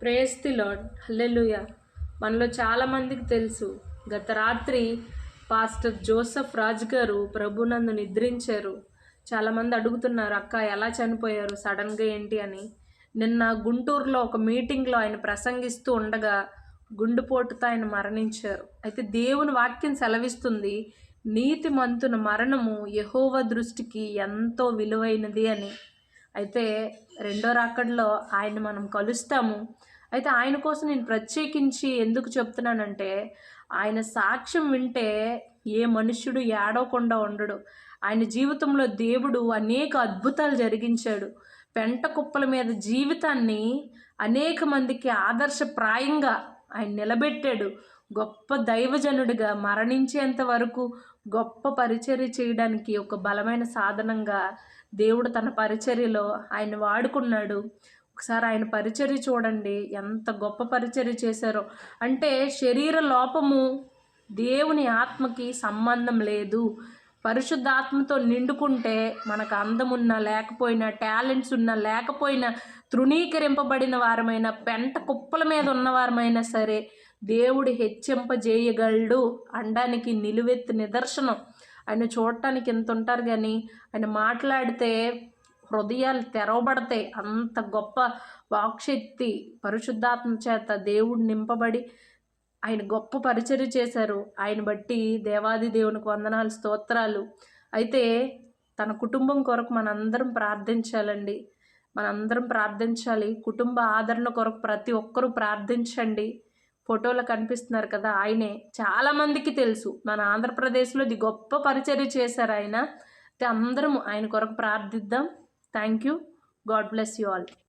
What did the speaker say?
Praise the lord. హల్లెలూయా. మనలో చాలామందికి తెలుసు, గత రాత్రి పాస్టర్ జోసెఫ్ రాజ్ గారు ప్రభునందు నిద్రించారు. చాలామంది అడుగుతున్నారు, అక్క ఎలా చనిపోయారు సడన్గా ఏంటి అని. నిన్న గుంటూరులో ఒక మీటింగ్లో ఆయన ప్రసంగిస్తూ ఉండగా గుండెపోటుతో ఆయన మరణించారు. అయితే దేవుని వాక్యం సెలవిస్తుంది, నీతిమంతుని మరణము యెహోవా దృష్టికి ఎంతో విలువైనది అని. అయితే రెండో రాకడలో ఆయన మనం కలుస్తాము. అయితే ఆయన కోసం నేను ప్రత్యేకించి ఎందుకు చెప్తున్నానంటే, ఆయన సాక్ష్యం వింటే ఏ మనుష్యుడు ఏడవకుండా ఉండడు. ఆయన జీవితంలో దేవుడు అనేక అద్భుతాలు జరిగించాడు. పెంట కుప్పల మీద జీవితాన్ని అనేక మందికి ఆదర్శప్రాయంగా ఆయన నిలబెట్టాడు. గొప్ప దైవజనుడిగా మరణించేంత వరకు గొప్ప పరిచర్య చేయడానికి ఒక బలమైన సాధనంగా దేవుడు తన పరిచర్యలో ఆయన వాడుకున్నాడు. ఒకసారి ఆయన పరిచర్య చూడండి, ఎంత గొప్ప పరిచర్య చేశారో. అంటే శరీర లోపము దేవుని ఆత్మకి సంబంధం లేదు. పరిశుద్ధాత్మతో నిండుకుంటే మనకు అందమున్నా లేకపోయినా, టాలెంట్స్ ఉన్నా లేకపోయినా, తృణీకరింపబడిన వారమైనా, పెంట కుప్పల మీద ఉన్నవారమైనా సరే దేవుడు హెచ్చింపజేయగలడు అనడానికి నిలువెత్తు నిదర్శనం. ఆయన చూడటానికి ఎంత ఉంటారు, కానీ ఆయన మాట్లాడితే హృదయాలు తెరవబడతాయి. అంత గొప్ప వాక్శక్తి పరిశుద్ధాత్మ చేత దేవుడు నింపబడి ఆయన గొప్ప పరిచర్య చేశారు. ఆయన బట్టి దేవాది దేవునికి వందనాలు, స్తోత్రాలు. అయితే తన కుటుంబం కొరకు మనందరం ప్రార్థించాలండి. మనందరం ప్రార్థించాలి. కుటుంబ ఆదరణ కొరకు ప్రతి ఒక్కరూ ప్రార్థించండి. ఫోటోలో కనిపిస్తున్నారు కదా, ఆయనే. చాలామందికి తెలుసు, మన ఆంధ్రప్రదేశ్లో ఇది గొప్ప పరిచర్య చేశారు ఆయన. అయితే అందరం ఆయన కొరకు ప్రార్థిద్దాం. Thank you. God bless you all.